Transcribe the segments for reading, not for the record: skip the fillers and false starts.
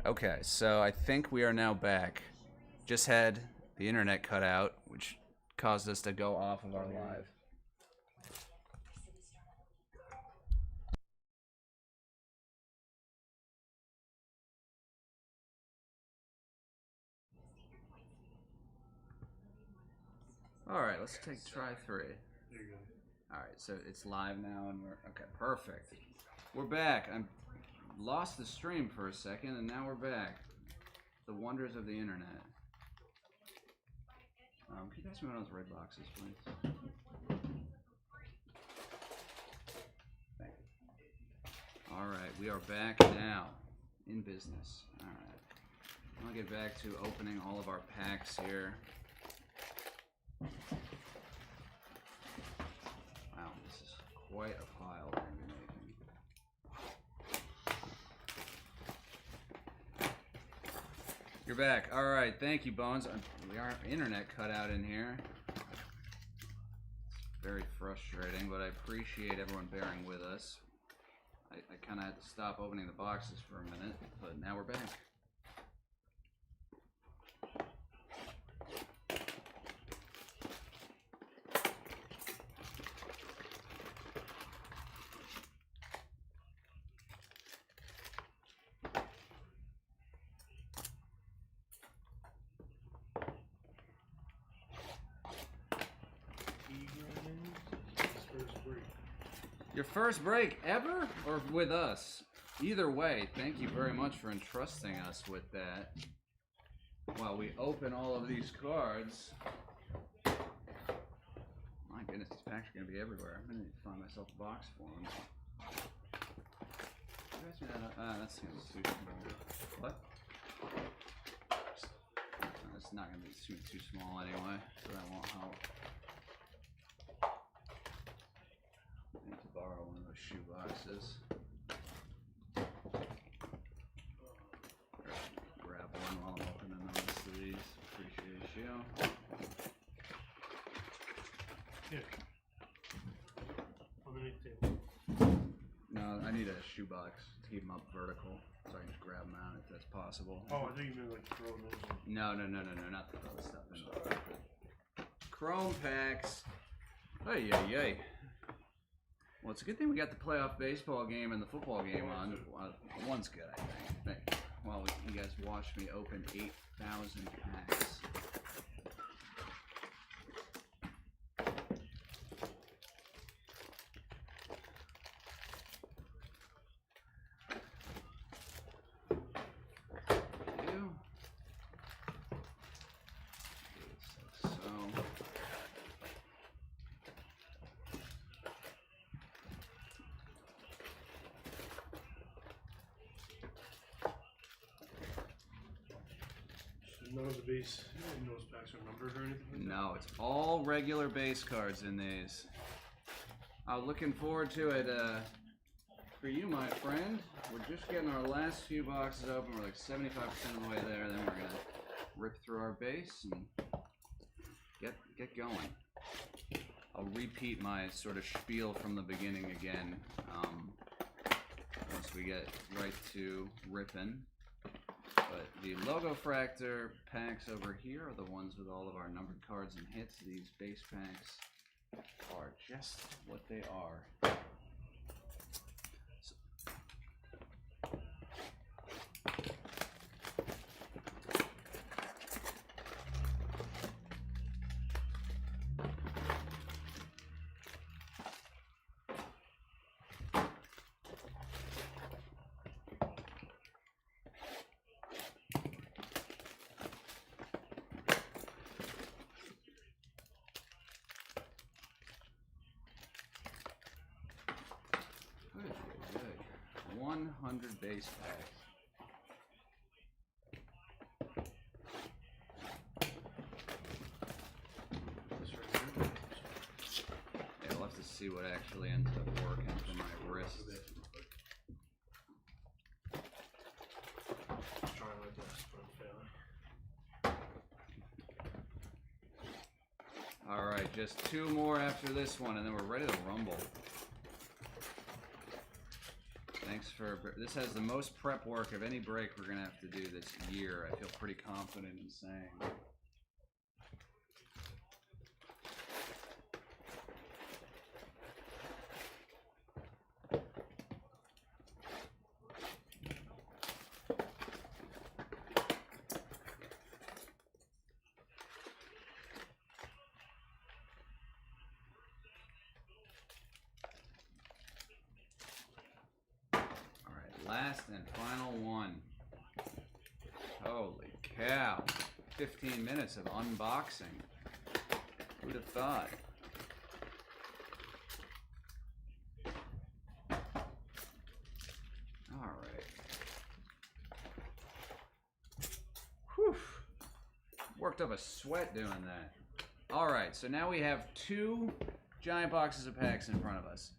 Okay, so I think we are now back. Just had the internet cut out, which caused us to go off of our live. All right, let's try 3. There you go. All right, so it's live now, and we're okay. Perfect. We're back. I lost the stream for a second, and now we're back. The wonders of the internet. Can you pass me one of those red boxes, please? Thank you. All right, we are back now in business. All right, I'll get back to opening all of our packs here. Wow, this is quite a pile we're making. You're back. All right, thank you, Bones. Our internet cut out in here. It's very frustrating, but I appreciate everyone bearing with us. I kind of had to stop opening the boxes for a minute, but now we're back. Your first break ever, or with us? Either way, thank you very much for entrusting us with that. While we open all of these cards. My goodness, these packs are going to be everywhere. I'm going to need to find myself a box for them. That's going to be too small. What? It's not going to be too small anyway, so that won't help. I need to borrow one of those shoe boxes. Grab one while I'm opening those sleeves. Appreciate you. Yeah. Underneath the table. No, I need a shoe box to keep them up vertical, so I can just grab them out if that's possible. Oh, I think you meant like throw those in. No, not the other stuff in. Chrome packs. Ay, ay, ay. Well, it's a good thing we got the playoff baseball game and the football game on. One's good, I think. Well, you guys watched me open 8,000 packs. None of the base in those packs are numbered or anything like that? No, it's all regular base cards in these. I'm looking forward to it for you, my friend. We're just getting our last few boxes open. We're like 75% of the way there. Then we're going to rip through our base and get going. I'll repeat my sort of spiel from the beginning again once we get right to ripping. But the Logofractor packs over here are the ones with all of our numbered cards and hits. These base packs are just what they are. Good. 100 base packs. This right here? Yeah, we'll have to see what actually ends up working for my wrist. Just trying like this, but I'm failing. Alright, just 2 more after this one, and then we're ready to rumble. Thanks for... This has the most prep work of any break we're going to have to do this year. I feel pretty confident in saying. Last and final one. Holy cow. 15 minutes of unboxing. Who'd have thought? Alright. Whew. Worked up a sweat doing that. Alright, so now we have 2 giant boxes of packs in front of us.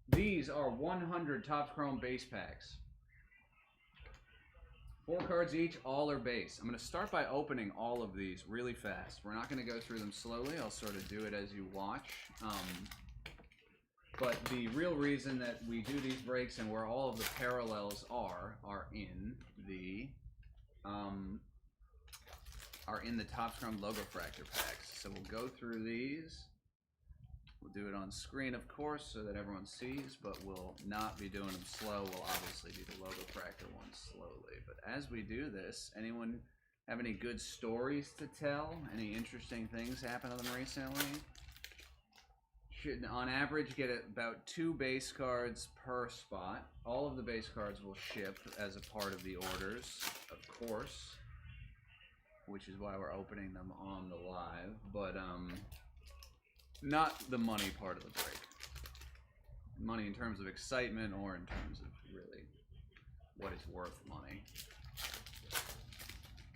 These are 100 Topps Chrome base packs. 4 cards each, all are base. I'm going to start by opening all of these really fast. We're not going to go through them slowly. I'll sort of do it as you watch. But the real reason that we do these breaks and where all of the parallels are in the Topps Chrome Logofractor packs. So we'll go through these. We'll do it on screen, of course, so that everyone sees, but we'll not be doing them slow. We'll obviously do the Logofractor ones slowly. But as we do this, anyone have any good stories to tell? Any interesting things happen to them recently? Should, on average, get about 2 base cards per spot. All of the base cards will ship as a part of the orders, of course, which is why we're opening them on the live. But, not the money part of the break. Money in terms of excitement or in terms of really what is worth money.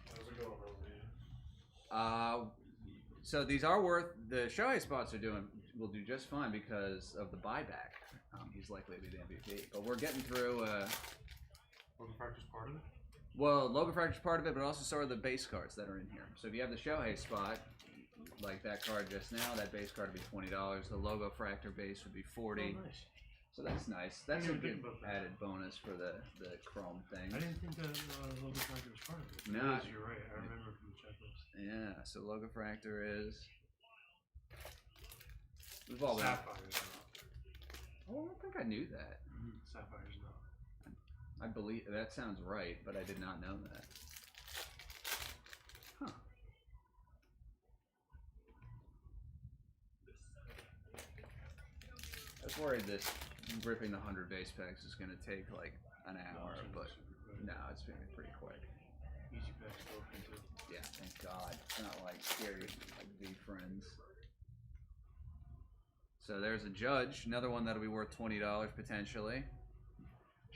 How's it going over here? So these are worth, the Shohei spots will do just fine because of the buyback. He's likely to be the MVP. But we're getting through Logofractor's part of it? Well, Logofractor's part of it, but also so are the base cards that are in here. So if you have the Shohei spot, like that card just now, that base card would be $20. The Logofractor base would be $40. Oh, nice. So that's nice. That's a didn't good think about that. added bonus for the Chrome thing. I didn't think that Logofractor was part of it. No. It is, you're right. I remember from the checklist. Yeah, so Logofractor is... We've all been... Sapphire's not. Oh, I don't think I knew that. Sapphire's not. I believe... That sounds right, but I did not know that. Huh. I was worried that ripping the 100 base packs is going to take like an hour, but no, it's going to be pretty quick. Easy packs to open too. Yeah, thank God. It's not like scary like V friends. So there's a Judge, another one that'll be worth $20 potentially.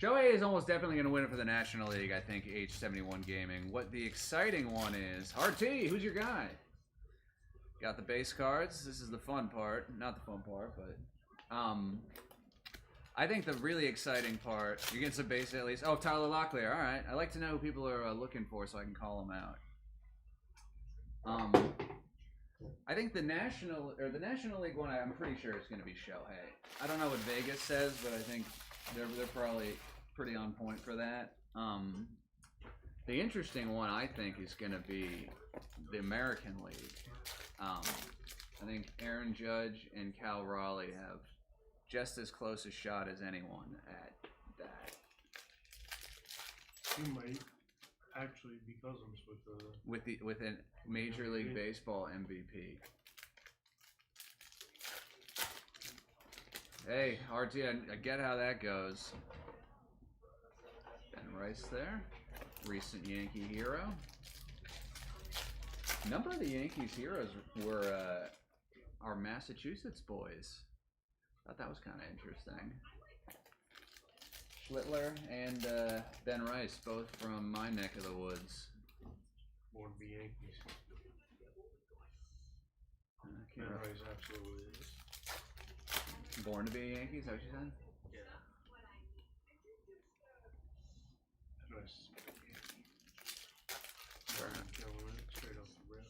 Shohei is almost definitely going to win it for the National League, I think, H71 Gaming. What the exciting one is, RT, who's your guy? Got the base cards. This is the fun part. Not the fun part, but... I think the really exciting part, you're getting some base at least. Oh, Tyler Locklear. All right. I like to know who people are looking for so I can call them out. I think the National League one, I'm pretty sure it's going to be Shohei. I don't know what Vegas says, but I think they're probably pretty on point for that. The interesting one, I think, is going to be the American League. I think Aaron Judge and Cal Raleigh have just as close a shot as anyone at that. He might actually be cousins with a Major League Baseball MVP. Hey, RT, I get how that goes. Ben Rice there, recent Yankee hero. A number of the Yankees heroes were our Massachusetts boys. Thought that was kind of interesting. Schlittler and Ben Rice, both from my neck of the woods. Born to be Yankees. Ben Rice absolutely is. Born to be a Yankee, is that what you said? Yeah. Rice is a big Yankee. Fair enough. Killing it straight off the rip.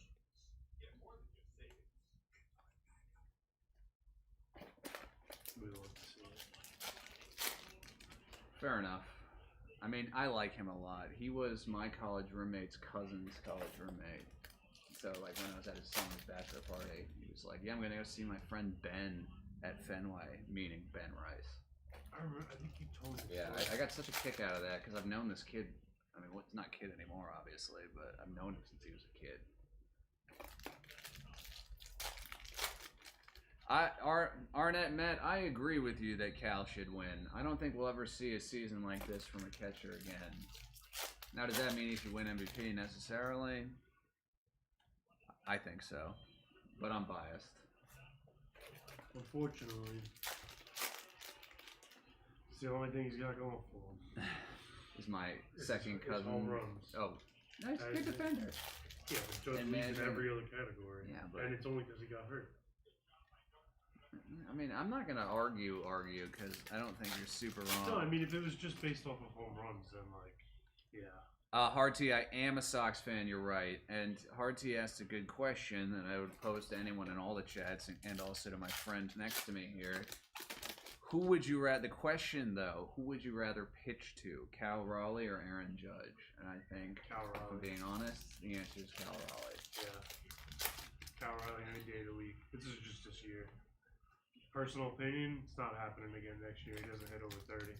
We love to see it. Fair enough. I mean, I like him a lot. He was my college roommate's cousin's college roommate. So, like, when I was at his son's bachelor party, he was like, yeah, I'm going to go see my friend Ben at Fenway, meaning Ben Rice. I remember, I think you told me. Yeah, I got such a kick out of that because I've known this kid. I mean, well, it's not kid anymore, obviously, but I've known him since he was a kid. Arnett Matt, I agree with you that Cal should win. I don't think we'll ever see a season like this from a catcher again. Now, does that mean he should win MVP necessarily? I think so, but I'm biased. Unfortunately, it's the only thing he's got going for him. Is my second cousin. Home runs. Oh, nice, good defender. Yeah, but Judge leads in every other category. Yeah, but and it's only because he got hurt. I mean, I'm not gonna argue because I don't think you're super wrong. No, I mean if it was just based off of home runs, then like, yeah. Hard T, I am a Sox fan. You're right, and Hard T asked a good question that I would pose to anyone in all the chats, and also to my friend next to me here. Who would you rather? The question though, who would you rather pitch to, Cal Raleigh or Aaron Judge? And I think, Cal Raleigh. if I'm being honest, the answer is Cal Raleigh. Yeah, Cal Raleigh any day of the week. This is just this year. Personal opinion, it's not happening again next year. He doesn't hit over 30.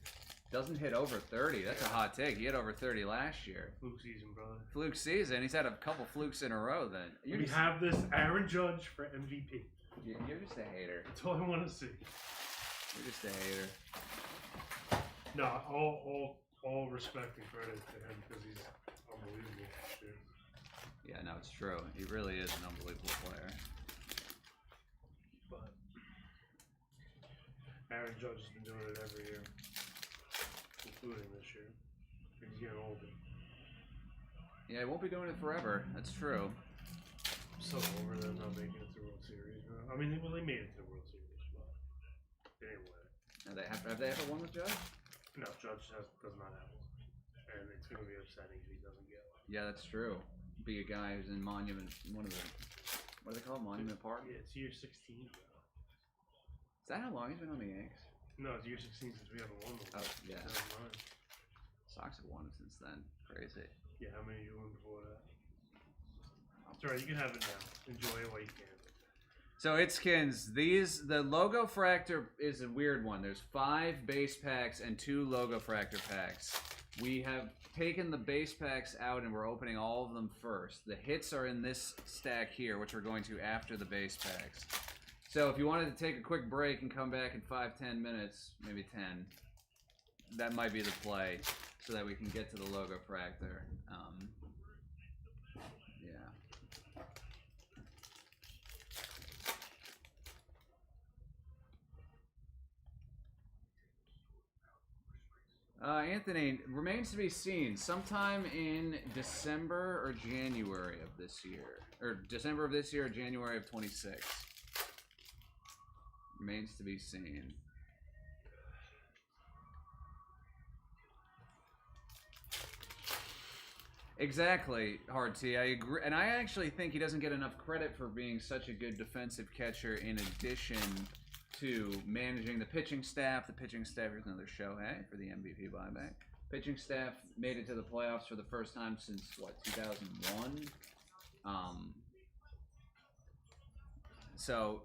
Doesn't hit over 30. That's a hot take. He hit over 30 last year. Fluke season, brother. Fluke season. He's had a couple flukes in a row then. We have this Aaron Judge for MVP. You're just a hater. That's all I want to see. You're just a hater. No, all respect and credit to him because he's unbelievable. Shit. Yeah, no, it's true. He really is an unbelievable player. But Aaron Judge has been doing it every year, including this year. He's getting older. Yeah, he won't be doing it forever. That's true. I'm so over them not making it to the World Series. I mean, they made it to the World Series, but anyway. Have they ever won with Judge? No, Judge does not have one. And it's going to be upsetting if he doesn't get one. Yeah, that's true. Be a guy who's in Monument, what do they call it, Monument Park? Yeah, it's year 16 now. Is that how long he's been on the Yanks? No, it's year 16 since we haven't won one. Oh, yeah. 2009. Sox have won since then. Crazy. Yeah, how many did you win before that? It's alright, you can have it now. Enjoy it while you can. So Itskins, the Logofractor is a weird one. There's 5 base packs and 2 Logofractor packs. We have taken the base packs out and we're opening all of them first. The hits are in this stack here, which we're going to after the base packs. So if you wanted to take a quick break and come back in 5-10 minutes, maybe 10, that might be the play so that we can get to the Logofractor. Anthony, remains to be seen. Sometime in December or January of this year. Or December of this year or January of 26. Remains to be seen. Exactly, Hard T. I agree. And I actually think he doesn't get enough credit for being such a good defensive catcher in addition to managing the pitching staff. The pitching staff, here's another show, hey, for the MVP buyback. Pitching staff made it to the playoffs for the first time since, what, 2001? So,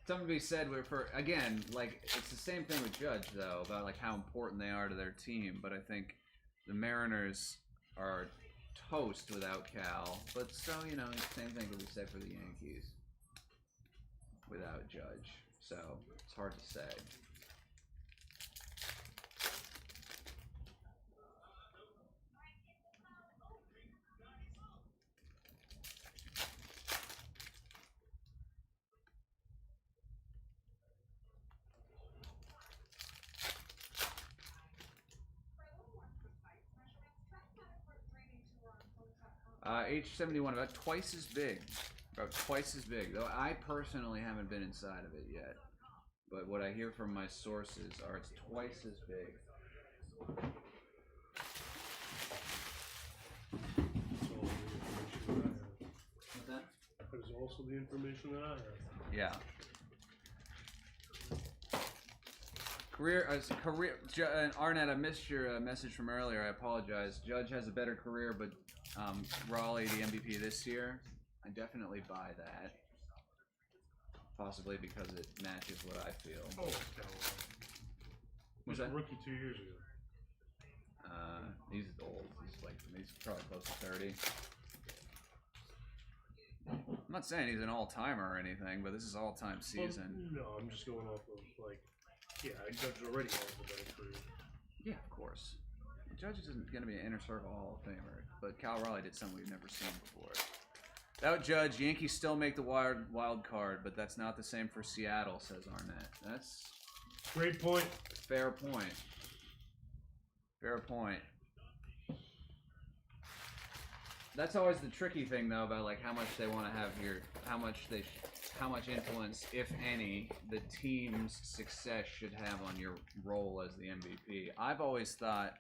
something to be said for, again, like, it's the same thing with Judge, though, about, like, how important they are to their team. But I think the Mariners are toast without Cal. But so, you know, the same thing could be said for the Yankees without Judge. So, it's hard to say. H71, about twice as big. About twice as big. Though I personally haven't been inside of it yet. But what I hear from my sources are it's twice as big. What's that? That is also the information that I have. Yeah. Arnett, I missed your message from earlier. I apologize. Judge has a better career, but Raleigh the MVP this year. I definitely buy that. Possibly because it matches what I feel. Oh, Callaway. Was He's a that? rookie 2 years ago. He's old. He's probably close to 30. I'm not saying he's an all-timer or anything, but this is all-time season. Well, no, I'm just going off of like, yeah, Judge already has a better career. Yeah, of course. The Judge isn't going to be an inner circle Hall of Famer, but Cal Raleigh did something we've never seen before. Without Judge, Yankees still make the wild card, but that's not the same for Seattle, says Arnett. That's great point. Fair point. Fair point. That's always the tricky thing, though, about like how much they want to have here, how much influence, if any, the team's success should have on your role as the MVP. I've always thought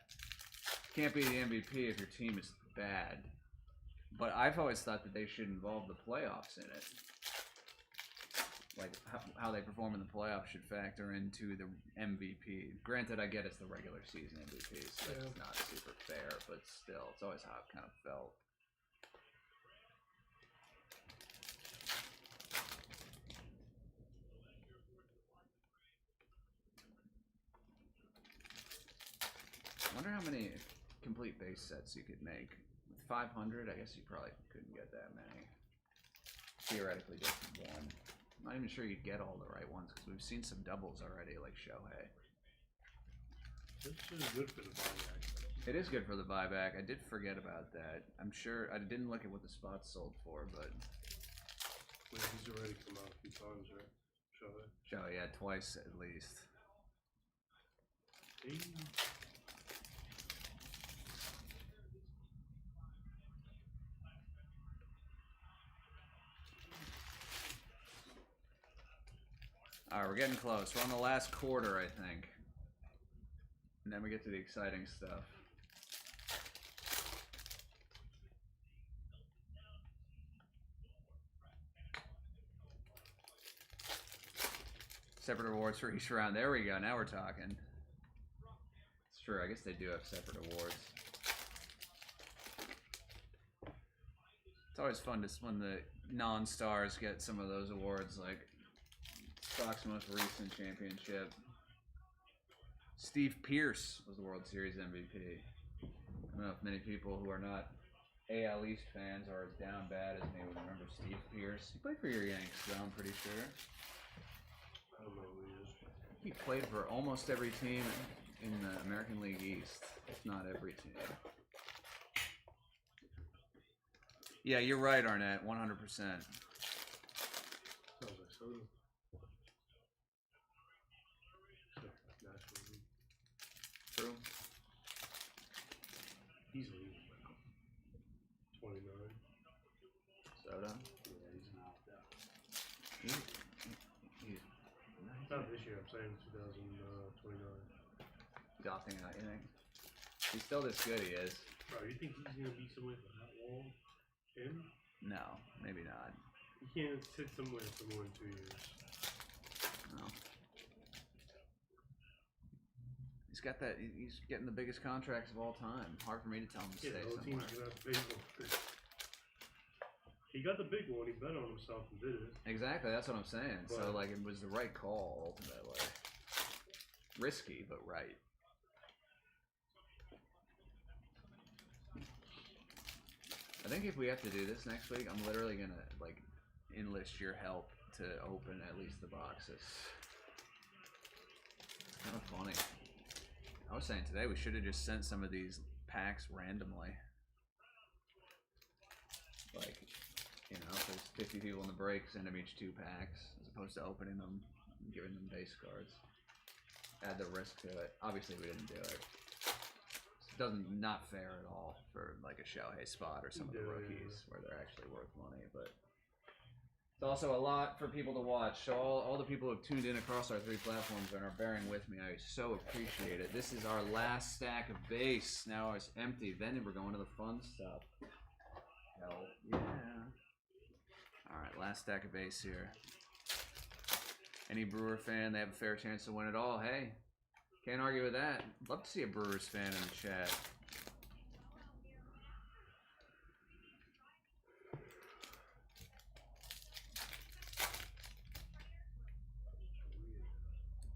you can't be the MVP if your team is bad, but I've always thought that they should involve the playoffs in it. Like how they perform in the playoffs should factor into the MVP. Granted, I get it's the regular season MVP, so that's not super fair, but still, it's always how I've kind of felt. I wonder how many complete base sets you could make. With 500, I guess you probably couldn't get that many. Theoretically, just one. I'm not even sure you'd get all the right ones because we've seen some doubles already, like Shohei. This is good for the buyback. It is good for the buyback. I did forget about that. I'm sure I didn't look at what the spots sold for, but Wait, he's already come out a few times, right? Shohei. Shohei, yeah, twice at least. Hey. Alright, we're getting close. We're on the last quarter, I think. And then we get to the exciting stuff. Separate awards for each round. There we go. Now we're talking. It's true. I guess they do have separate awards. It's always fun to when the non-stars get some of those awards, like Stock's most recent championship. Steve Pearce was the World Series MVP. I don't know if many people who are not AL East fans are as down bad as me would remember Steve Pearce. He played for your Yanks, though, I'm pretty sure. I don't know who he is. He played for almost every team in the American League East, if not every team. Yeah, you're right, Arnett, 100%. Sounds like soda. True. He's leaving now. 29. Soda. Yeah, he's not out. He's Not this year, I'm saying 2029. He's opting out, you think? He's still this good, he is. Bro, you think he's gonna be somewhere for that long? Him? No, maybe not. He can't sit somewhere for more than 2 years. No. He's got that. He's getting the biggest contracts of all time. Hard for me to tell him to stay the somewhere. team's gonna have to pay for it. He got the big one. He bet on himself and did it. Exactly, that's what I'm saying. But, so like, it was the right call ultimately. Risky, but right. I think if we have to do this next week, I'm literally gonna like enlist your help to open at least the boxes. Kind of funny. I was saying today we should have just sent some of these packs randomly. Like, you know, if there's 50 people in the break, send them each 2 packs, as opposed to opening them and giving them base cards. Add the risk to it. Obviously we didn't do it. Not fair at all for like a Shohei spot or some of the rookies where they're actually worth money, but it's also a lot for people to watch. So all the people who have tuned in across our 3 platforms and are bearing with me, I so appreciate it. This is our last stack of base. Now it's empty. Then we're going to the fun stuff. Hell yeah. Alright, last stack of base here. Any Brewer fan, they have a fair chance to win it all. Hey, Can't argue with that. Love to see a Brewers fan in the chat.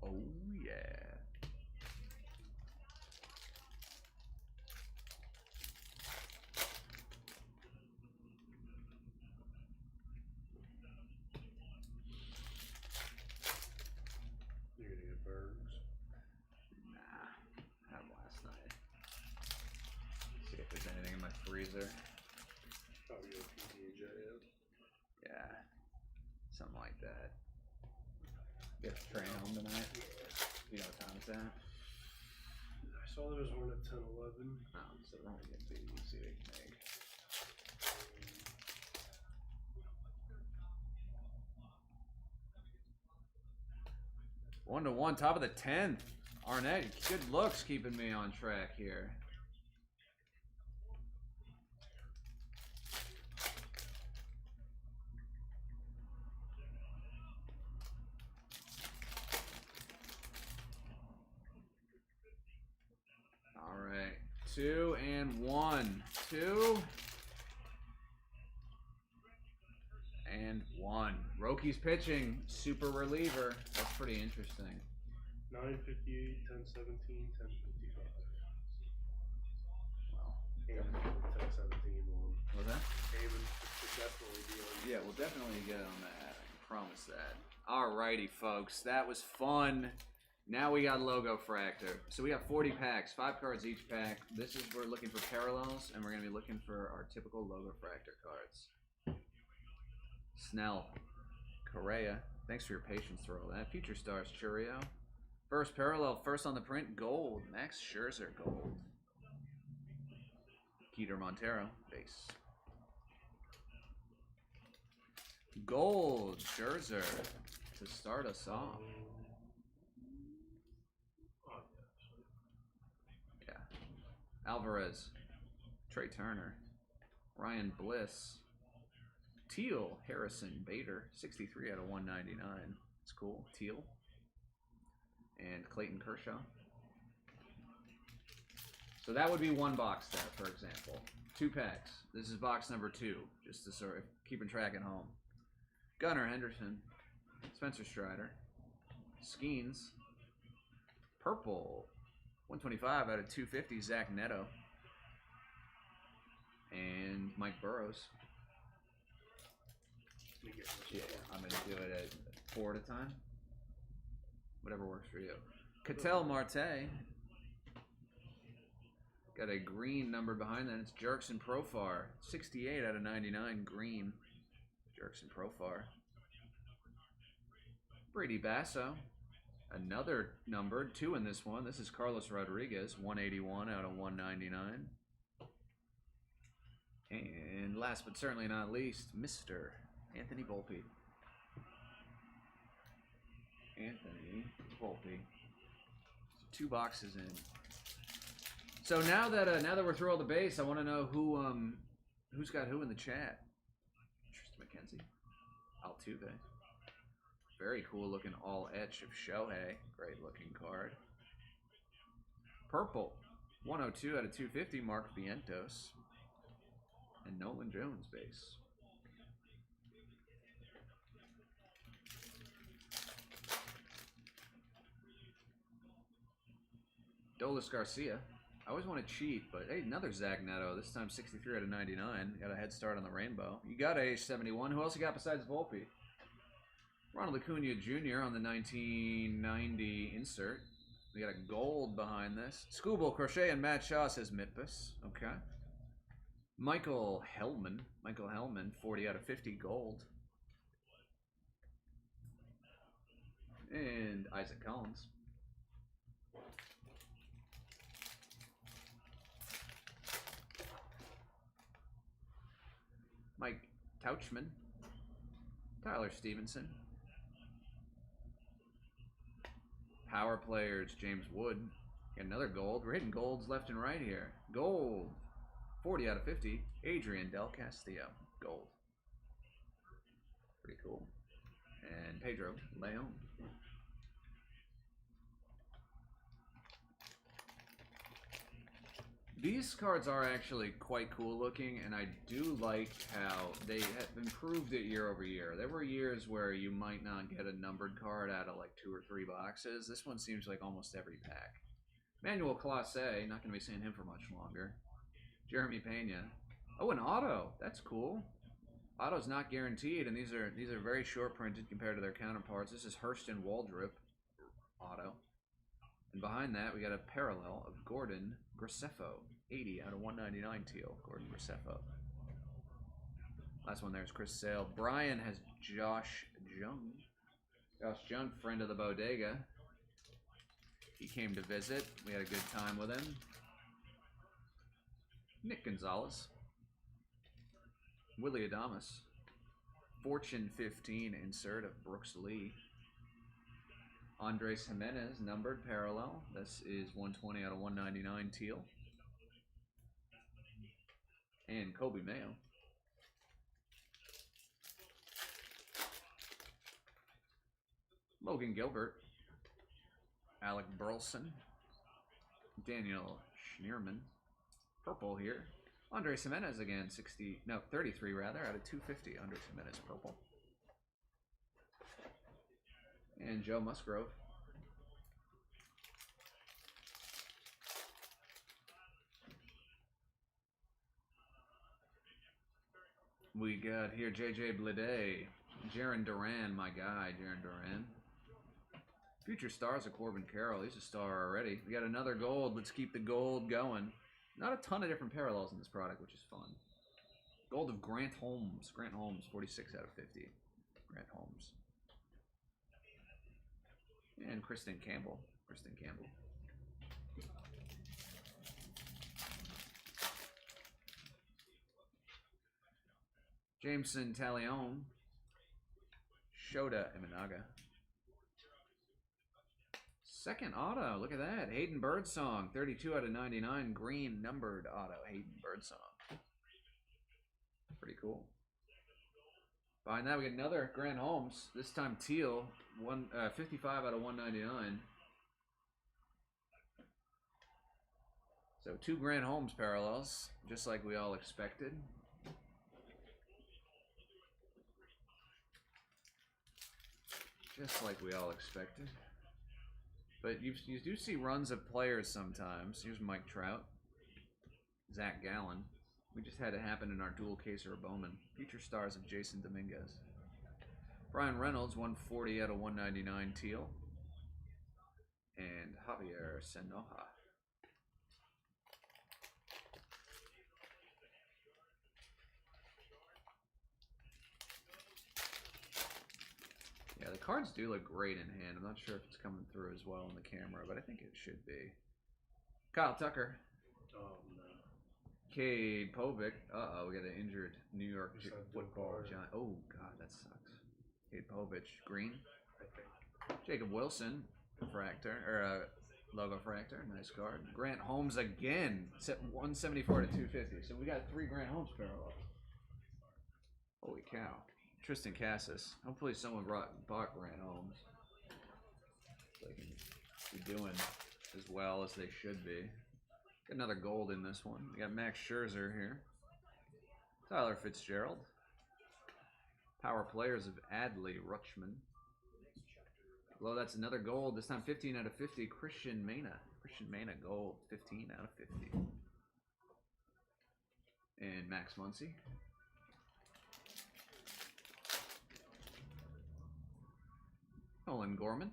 Oh, yeah. You're gonna get Bergs. Nah, had them last night. See if there's anything in my freezer. Probably a PG&J. Yeah, something like that. You have to train home tonight? You know what time it's at? I saw there was one at 10:11. Oh, so they're only gonna be easy to make. 1-1, top of the 10th. Arnett, good looks keeping me on track here. All right, 2 and 1. 2 and 1. Rocky's pitching, super reliever. That's pretty interesting. 9:58, 10:17, 10:55. Well, And 10:17 one. what was that? Haven should definitely be on. Yeah, we'll definitely get on that. I can promise that. Alrighty, folks. That was fun. Now we got Logofractor. So we got 40 packs, 5 cards each pack. This is, we're looking for parallels, and we're going to be looking for our typical Logofractor cards. Snell. Correa. Thanks for your patience through all that. Future Stars, Churio. First parallel, first on the print, gold. Max Scherzer, gold. Keter Montero, base. Gold, Scherzer, to start us off. Yeah. Alvarez, Trey Turner, Ryan Bliss, Teal, Harrison, Bader, 63 out of 199. It's cool. Teal. And Clayton Kershaw. So that would be one box there, for example. 2 packs. This is box number 2, just to sort of keeping track at home. Gunnar Henderson, Spencer Strider, Skeens, Purple, 125 out of 250, Zach Neto, and Mike Burrows. Yeah, I'm going to do it at 4 at a time. Whatever works for you. Ketel Marte. Got a green number behind that. It's Jerkson Profar. 68 out of 99 green. Jerkson Profar. Brady Basso. Another numbered. 2 in this one. This is Carlos Rodriguez. 181 out of 199. And last but certainly not least, Mr. Anthony Volpe. Anthony Volpe. 2 boxes in. So now that we're through all the base, I want to know who's got who in the chat. Tristan McKenzie, Altuve, very cool looking all etch of Shohei, great looking card. Purple, 102 out of 250, Mark Vientos, and Nolan Jones base. Dolis Garcia. I always want to cheat, but hey, another Zach Neto. This time 63 out of 99. Got a head start on the rainbow. You got a 71. Who else you got besides Volpe? Ronald Acuna Jr. on the 1990 insert. We got a gold behind this. Scooble, Crochet, and Matt Shaw says Mitbus. Okay. Michael Hellman. 40 out of 50 gold. And Isaac Collins. Mike Tauchman, Tyler Stevenson, power players, James Wood, got another gold. We're hitting golds left and right here. Gold, 40 out of 50, Adrian Del Castillo, gold. Pretty cool. And Pedro Leon. These cards are actually quite cool looking, and I do like how they have improved it year over year. There were years where you might not get a numbered card out of like 2 or 3 boxes. This one seems like almost every pack. Manuel Clase, not going to be seeing him for much longer. Jeremy Pena. Oh, an auto. That's cool. Auto's not guaranteed, and these are very short printed compared to their counterparts. This is Hurston Waldrop auto. And behind that, we got a parallel of Gordon Graceffo. 80 out of 199 teal. Gordon Graceffo. Last one there is Chris Sale. Brian has Josh Jung. Josh Jung, friend of the bodega. He came to visit. We had a good time with him. Nick Gonzalez. Willie Adamas. Fortune 15 insert of Brooks Lee. Andres Jimenez, numbered parallel. This is 120 out of 199 teal. And Kobe Mayo. Logan Gilbert. Alec Burleson. Daniel Schneerman. Purple here. Andres Jimenez again, 33 rather, out of 250. Andres Jimenez purple. And Joe Musgrove. We got here JJ Blade, Jaron Duran, my guy, Jaron Duran. Future stars of Corbin Carroll. He's a star already. We got another gold. Let's keep the gold going. Not a ton of different parallels in this product, which is fun. Gold of Grant Holmes. Grant Holmes, 46 out of 50. Grant Holmes. And Kristen Campbell. Kristen Campbell. Jameson Talion. Shota Imanaga. Second auto. Look at that. Hayden Birdsong. 32 out of 99. Green numbered auto. Hayden Birdsong. Pretty cool. Behind that, we get another Grant Holmes. This time teal. 55 out of 199. So 2 Grant Holmes parallels, just like we all expected. Just like we all expected. But you do see runs of players sometimes. Here's Mike Trout. Zach Gallen. We just had it happen in our dual case or a Bowman. Future stars of Jason Dominguez. Brian Reynolds, 140 out of 199 teal. And Javier Senoja. Yeah, the cards do look great in hand. I'm not sure if it's coming through as well on the camera, but I think it should be. Kyle Tucker. Oh, no. Cade Povich. Uh-oh, we got an injured New York football giant. Oh, God, that sucks. Cade Povich. Green. I think. Jacob Wilson. Logofractor. Nice card. Grant Holmes again. 174 to 250. So we got 3 Grant Holmes parallels. Holy cow. Tristan Cassis. Hopefully someone bought Grant Holmes. They can be doing as well as they should be. Got another gold in this one. We got Max Scherzer here. Tyler Fitzgerald. Power players of Adley Rutschman. Well, that's another gold. This time 15 out of 50. Christian Mena. Christian Mena gold. 15 out of 50. And Max Muncy. Nolan Gorman.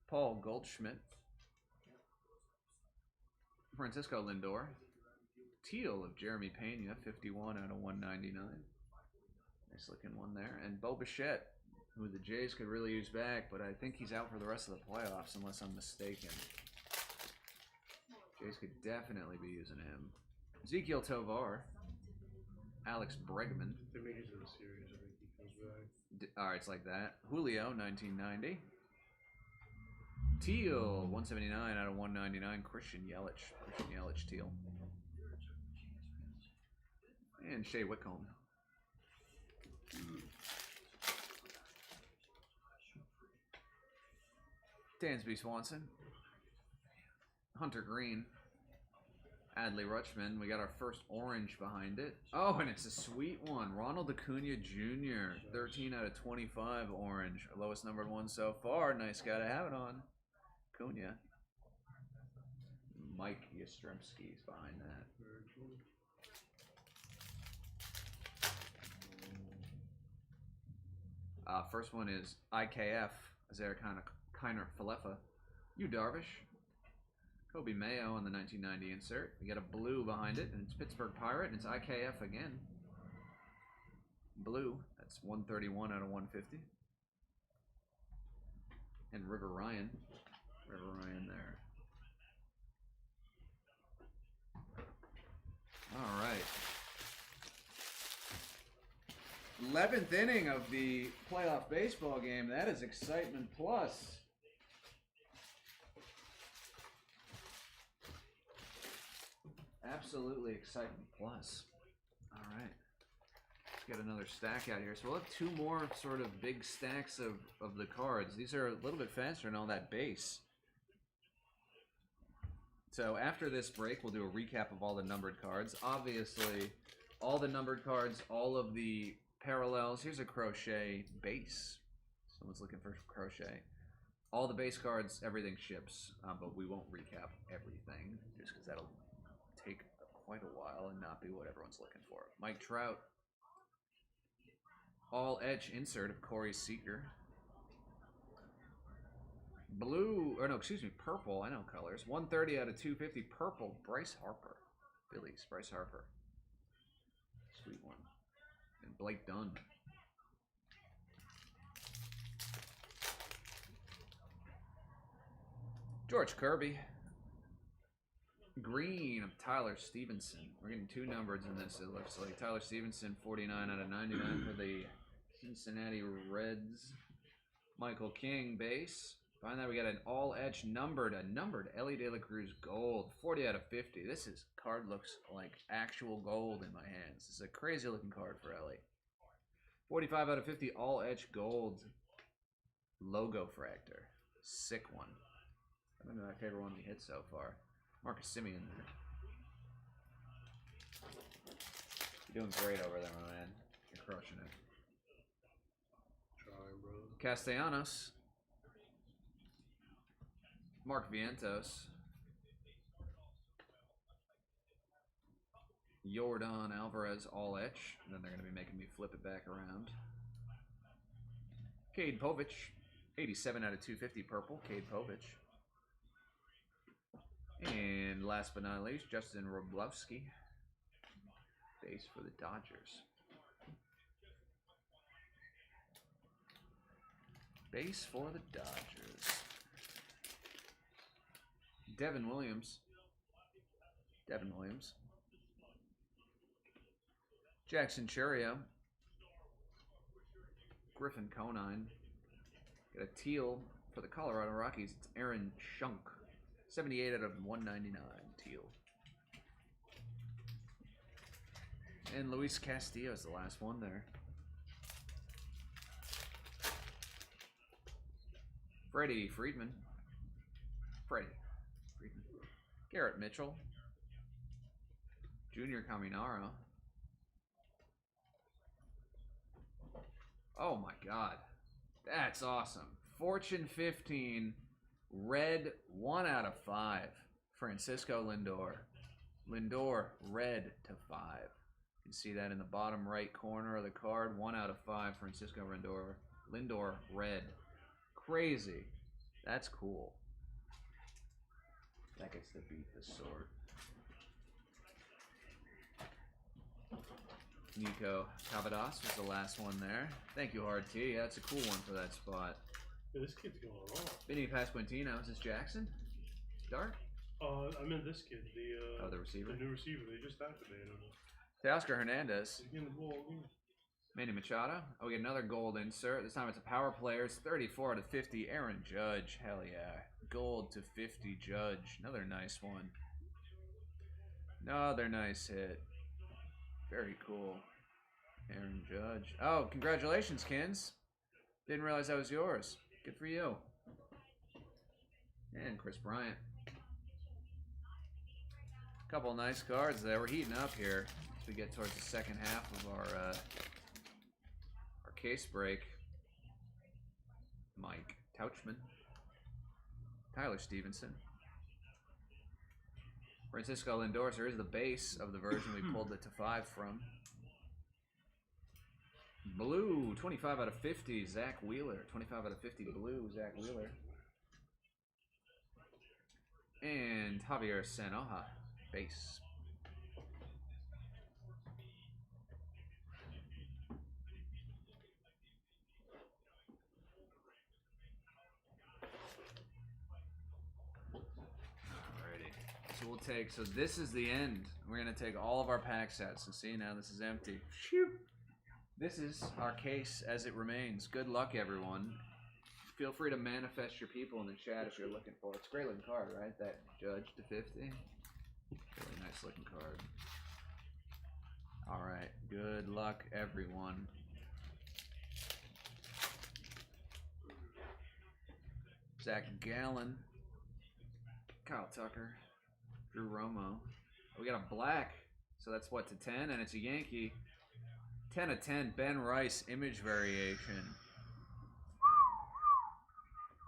Paul Goldschmidt. Francisco Lindor. Teal of Jeremy Pena, 51 out of 199. Nice looking one there. And Bo Bichette, who the Jays could really use back, but I think he's out for the rest of the playoffs unless I'm mistaken. Jays could definitely be using him. Ezekiel Tovar. Alex Bregman. They may use it in the series. I think he comes back. Alright, it's like that. Julio, 1990. Teal, 179 out of 199. Christian Yelich. Christian Yelich Teal. And Shea Whitcomb. Dansby Swanson. Hunter Green. Adley Rutschman. We got our first orange behind it. Oh, and it's a sweet one. Ronald Acuna Jr. 13 out of 25 orange. Our lowest numbered one so far. Nice guy to have it on. Acuna. Mike Yastrzemski's behind that. First one is IKF. Isaiah Kiner Falefa. You Darvish. Kobe Mayo on the 1990 insert. We got a blue behind it, and it's Pittsburgh Pirate, and it's IKF again. Blue. That's 131 out of 150. And River Ryan. River Ryan there. All right. 11th inning of the playoff baseball game. That is excitement plus. Absolutely excitement plus. All right. Let's get another stack out here. So we'll have two more sort of big stacks of the cards. These are a little bit faster than all that base. So after this break, we'll do a recap of all the numbered cards. Obviously, all the numbered cards, all of the parallels. Here's a crochet base. Someone's looking for crochet. All the base cards, everything ships, but we won't recap everything just because that'll take quite a while and not be what everyone's looking for. Mike Trout. All etch insert of Corey Seager. Blue, or no, excuse me, purple. I know colors. 130 out of 250. Purple, Bryce Harper. Phillies, Bryce Harper. Sweet one. And Blake Dunn. George Kirby. Green of Tyler Stevenson. We're getting two numbers in this, it looks like. Tyler Stevenson, 49 out of 99 for the Cincinnati Reds. Michael King, base. Behind that, we got an all-etch numbered, a numbered Ellie De La Cruz gold, 40 out of 50. This card looks like actual gold in my hands. This is a crazy-looking card for Ellie. 45 out of 50, all-etch gold Logofractor. Sick one. I think my favorite one we hit so far. Marcus Simeon there. You're doing great over there, my man. You're crushing it. Try, bro. Castellanos. Mark Vientos. Yordan Alvarez, all etch. And then they're going to be making me flip it back around. Cade Povich. 87 out of 250 purple. Cade Povich. And last but not least, Justin Wroblewski, base for the Dodgers. Base for the Dodgers. Devin Williams. Jackson Churio. Griffin Conine. Got a teal for the Colorado Rockies. It's Aaron Schunk. 78 out of 199, teal. And Luis Castillo is the last one there. Freddie Freeman. Garrett Mitchell. Junior Caminara. Oh my God. That's awesome. Fortune 15. Red, 1 out of 5. Francisco Lindor. Lindor, red to 5. You can see that in the bottom right corner of the card. 1 out of 5, Francisco Lindor. Lindor, red. Crazy. That's cool. That gets to beat the sort. Nico Cavadas was the last one there. Thank you, Hard T. That's a cool one for that spot. Yeah, this kid's going off. Vinny Pasquantino. Is this Jackson? Dark? I meant this kid. The receiver? The new receiver. They just activated him. Teoscar Hernandez. He's getting the ball again. Manny Machado. Oh, we get another gold insert. This time it's a power players. 34 out of 50. Aaron Judge. Hell yeah. Gold to 50 Judge. Another nice one. Another nice hit. Very cool. Aaron Judge. Oh, congratulations, Kins. Didn't realize that was yours. Good for you. And Chris Bryant. Couple nice cards there. We're heating up here as we get towards the second half of our case break. Mike Tauchman, Tyler Stevenson, Francisco Lindor. Here is the base of the version we pulled it to 5 from. Blue, 25 out of 50, Zach Wheeler. 25 out of 50, blue, Zach Wheeler. And Javier Sanoja, base. So we'll take, so this is the end. We're going to take all of our pack sets. So see, now this is empty. This is our case as it remains. Good luck, everyone. Feel free to manifest your people in the chat if you're looking for it. It's a great looking card, right? That Judge to 50. Really nice looking card. All right. Good luck, everyone. Zach Gallen. Kyle Tucker. Drew Romo. We got a black, so that's what, to 10, and it's a Yankee. 10 of 10, Ben Rice, image variation.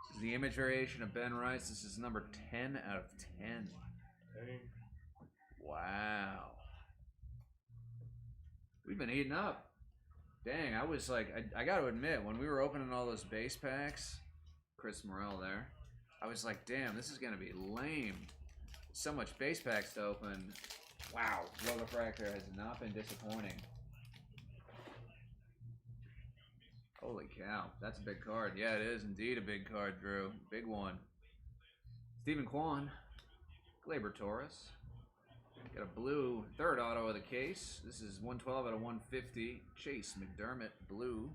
This is the image variation of Ben Rice. This is number 10 out of 10. Dang. Wow. We've been heating up. Dang, I was like, I got to admit, when we were opening all those base packs, Chris Morrell there, I was like, damn, this is going to be lame. So much base packs to open. Wow, Logofractor has not been disappointing. Holy cow, that's a big card. Yeah, it is indeed a big card, Drew. Big one. Stephen Kwan, Gleyber Torres. Got a blue third auto of the case. This is 112 out of 150. Chase McDermott, blue.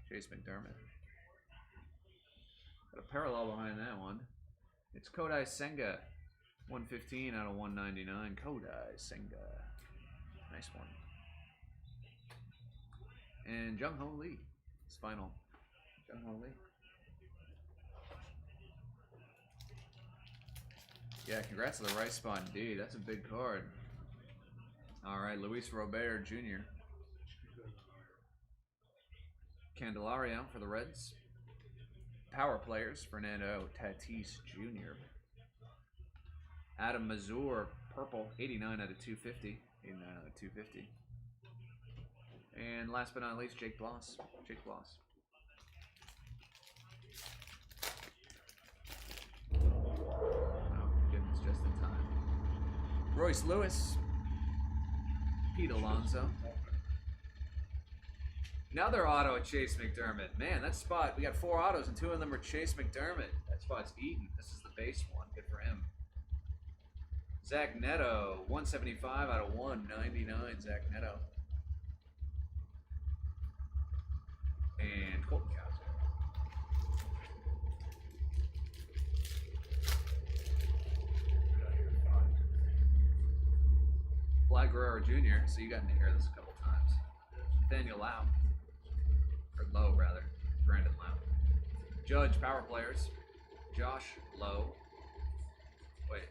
Chase McDermott. Got a parallel behind that one. It's Kodai Senga. 115 out of 199. Kodai Senga. Nice one. And Jung Ho Lee. It's final. Jung Ho Lee. Yeah, congrats to the right spot indeed. That's a big card. Alright, Luis Robert Jr. Candelario for the Reds. Power players, Fernando Tatis Jr. Adam Mazur, purple, 89 out of 250. 89 out of 250. And last but not least, Jake Bloss. Jake Bloss. Oh, goodness, just in time. Royce Lewis. Pete Alonso. Another auto at Chase McDermott. Man, that spot, we got 4 autos and 2 of them are Chase McDermott. That spot's eaten. This is the base one. Good for him. Zach Neto, 175 out of 199, Zach Neto. And Colton Cowser. Vlad Guerrero Jr., so you got to hear this a couple times. Nathaniel Lau. Or Lowe, rather. Brandon Lau. Judge, power players. Josh Lowe. Wait.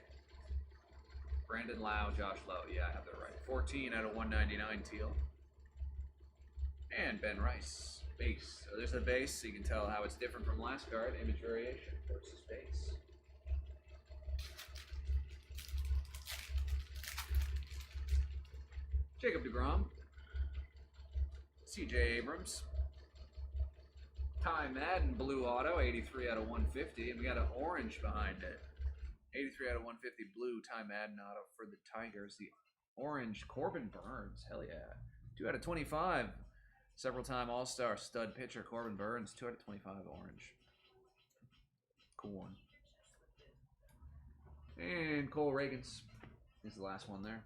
Brandon Lau, Josh Lowe. Yeah, I have that right. 14 out of 199 teal. And Ben Rice. Base. So there's the base, so you can tell how it's different from last card. Image variation versus base. Jacob deGrom. CJ Abrams. Ty Madden, blue auto, 83 out of 150. And we got an orange behind it. 83 out of 150 blue Ty Madden auto for the Tigers. The orange Corbin Burns. Hell yeah. 2 out of 25. Several time All-Star stud pitcher Corbin Burns. 2 out of 25 orange. Cool one. And Cole Reagans is the last one there.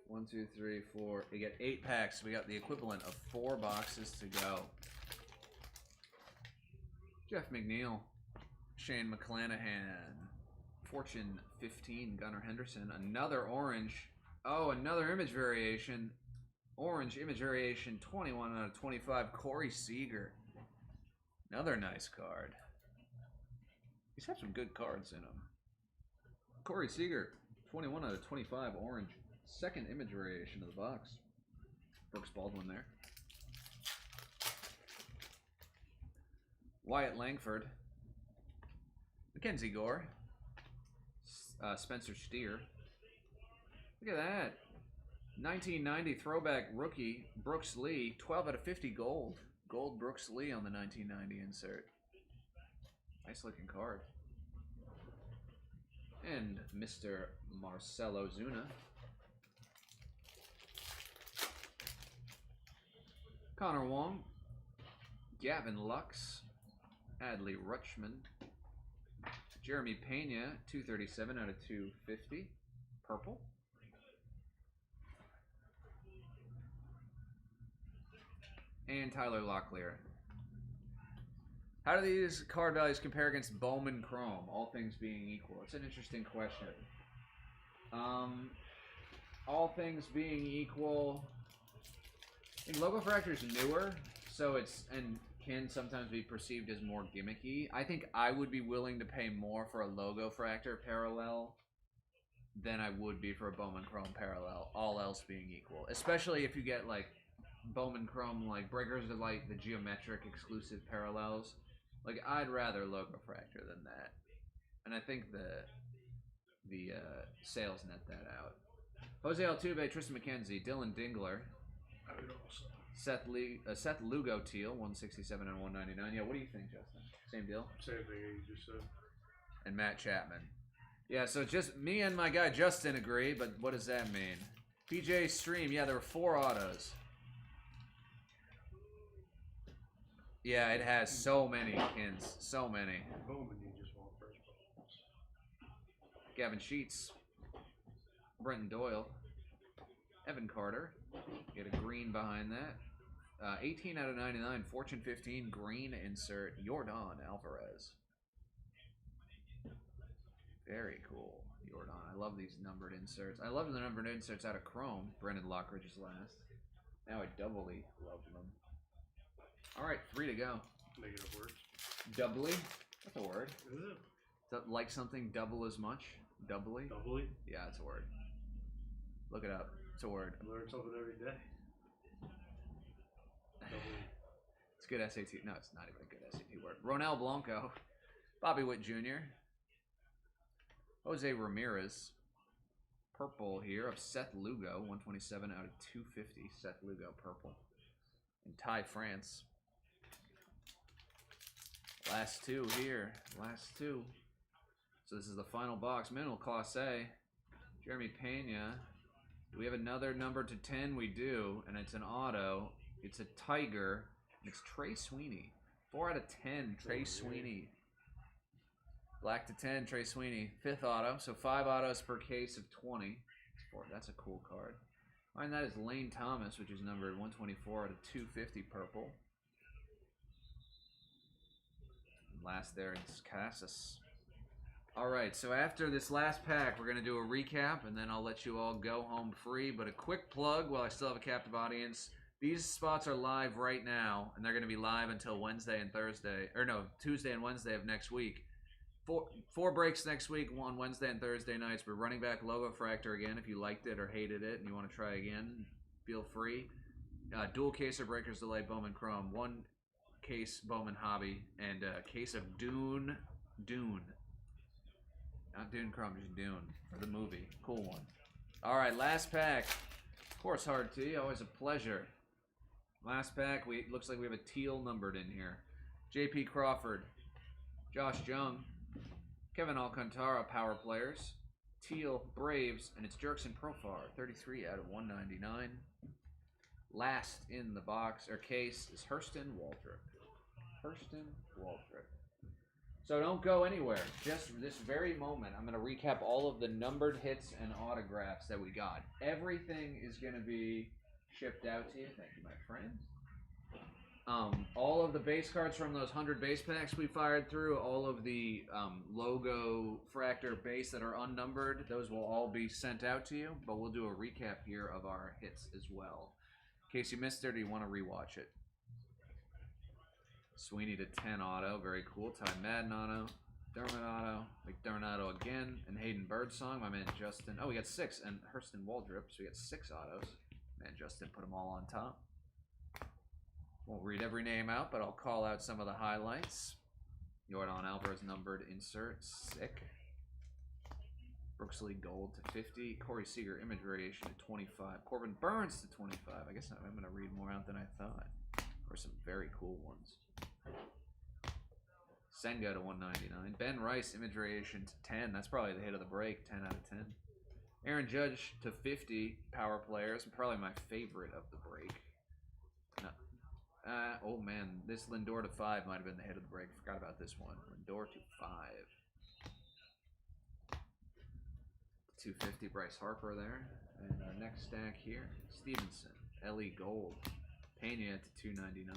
One, two, three, four. We get 8 packs. We got the equivalent of 4 boxes to go. Jeff McNeil, Shane McClanahan, Fortune 15, Gunnar Henderson, another orange. Oh, another image variation. Orange image variation, 21 out of 25. Corey Seager. Another nice card. These have some good cards in them. Corey Seager, 21 out of 25. Orange. Second image variation of the box. Brooks Baldwin there. Wyatt Langford. Mackenzie Gore. Spencer Steer. Look at that. 1990 throwback rookie Brooks Lee. 12 out of 50 gold. Gold Brooks Lee on the 1990 insert. Nice looking card. And Mr. Marcelo Zuna. Connor Wong. Gavin Lux. Adley Rutschman. Jeremy Pena, 237 out of 250. Purple. And Tyler Locklear. How do these card values compare against Bowman Chrome, all things being equal? It's an interesting question. All things being equal, I think Logofractor is newer, so it's and can sometimes be perceived as more gimmicky. I think I would be willing to pay more for a Logofractor parallel than I would be for a Bowman Chrome parallel, all else being equal. Especially if you get like Bowman Chrome, like Breakers of Light, the geometric exclusive parallels. Like, I'd rather Logofractor than that. And I think the sales net that out. Jose Altuve, Tristan McKenzie, Dylan Dingler. I would also. Seth Lugo Teal, 167 and 199. Yeah, what do you think, Justin? Same deal? Same thing you just said. And Matt Chapman. Yeah, so just me and my guy Justin agree, but what does that mean? PJ Stream, yeah, there were 4 autos. Yeah, it has so many kins. So many. Bowman, you just want first balls. Gavin Sheets. Brenton Doyle. Evan Carter. Get a green behind that. 18 out of 99. Fortune 15. Green insert. Yordan Alvarez. Very cool. Yordan. I love these numbered inserts. I love the numbered inserts out of Chrome. Brendan Lockridge's last. Now I doubly love them. All right, 3 to go. Negative words. Doubly? That's a word. Is it? So, like something double as much? Doubly? Doubly? Yeah, it's a word. Look it up. It's a word. I learn something every day. Doubly. It's a good SAT. No, it's not even a good SAT word. Ronel Blanco. Bobby Witt Jr. Jose Ramirez. Purple here of Seth Lugo. 127 out of 250. Seth Lugo purple. And Ty France. Last 2 here. Last 2. So this is the final box. Minimal Class A. Jeremy Pena. Do we have another number to 10? We do. And it's an auto. It's a Tiger. And it's Trey Sweeney. 4 out of 10. Trey Sweeney. Black to 10. Trey Sweeney. 5th auto. So 5 autos per case of 20. That's a cool card. Behind that is Lane Thomas, which is numbered 124 out of 250 purple. And last there is Casas. All right, so after this last pack, we're going to do a recap, and then I'll let you all go home free. But a quick plug while I still have a captive audience. These spots are live right now, and they're going to be live until Wednesday and Thursday. Or no, Tuesday and Wednesday of next week. Four breaks next week, on Wednesday and Thursday nights. We're running back Logofractor again. If you liked it or hated it and you want to try again, feel free. Dual case of Breakers Delay Bowman Chrome. 1 case Bowman Hobby. And a case of Dune. Not Dune Chrome, just Dune. For the movie. Cool one. Alright, last pack. Of course, Hard T. Always a pleasure. Last pack. Looks like we have a teal numbered in here. J.P. Crawford. Josh Jung. Kevin Alcantara, Power Players. Teal, Braves, and it's Jerkson Profar, 33 out of 199. Last in the box, or case, is Hurston Waldrop. So don't go anywhere. Just this very moment, I'm going to recap all of the numbered hits and autographs that we got. Everything is going to be shipped out to you. Thank you, my friend. All of the base cards from those 100 base packs we fired through, all of the Logofractor base that are unnumbered, those will all be sent out to you, but we'll do a recap here of our hits as well. case you missed it or you want to rewatch it. Sweeney to 10 auto, very cool. Ty Madden auto, Dermot auto, McDermott auto again, and Hayden Birdsong. My man Justin. Oh, we got 6, and Hurston Waldrop, so we got 6 autos. Man Justin put them all on top. Won't read every name out, but I'll call out some of the highlights. Jordan Alvarez numbered insert, sick. Brooks Lee gold to 50. Corey Seager image variation to 25. Corbin Burns to 25. I guess I'm going to read more out than I thought. Or some very cool ones. Senga to 199. Ben Rice image variation to 10. That's probably the hit of the break. 10 out of 10. Aaron Judge to 50. Power players. Probably my favorite of the break. No. Oh man, this Lindor to 5 might have been the hit of the break. Forgot about this one. Lindor to 5. 250 Bryce Harper there. And our next stack here, Stevenson, Ellie Gold, Pena to 299,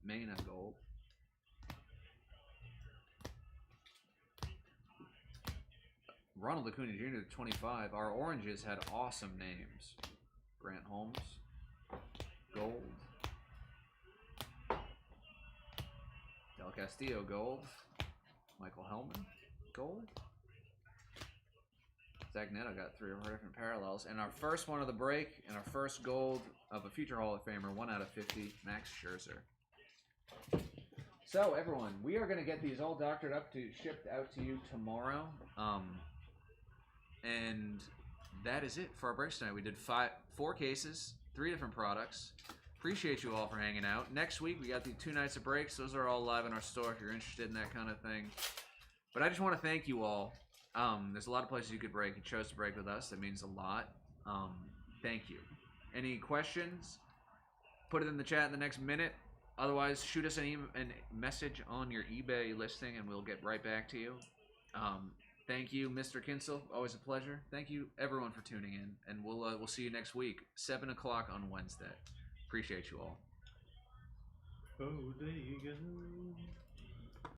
Mena Gold, Ronald Acuna Jr. to 25. Our oranges had awesome names. Grant Holmes, Gold, Del Castillo Gold, Michael Hellman Gold. Zach Neto got 3 of our different parallels. And our first one of the break, and our first gold of a future Hall of Famer, 1 out of 50, Max Scherzer. So, everyone, we are going to get these all doctored up to shipped out to you tomorrow. And that is it for our breaks tonight. We did 4 cases, 3 different products. Appreciate you all for hanging out. Next week, we got the 2 nights of breaks. Those are all live in our store if you're interested in that kind of thing. But I just want to thank you all. There's a lot of places you could break. You chose to break with us. That means a lot. Thank you. Any questions? Put it in the chat in the next minute. Otherwise, shoot us a message on your eBay listing, and we'll get right back to you. Thank you, Mr. Kinsel. Always a pleasure. Thank you, everyone, for tuning in, and we'll see you next week, 7 o'clock on Wednesday. Appreciate you all. Oh, there you go.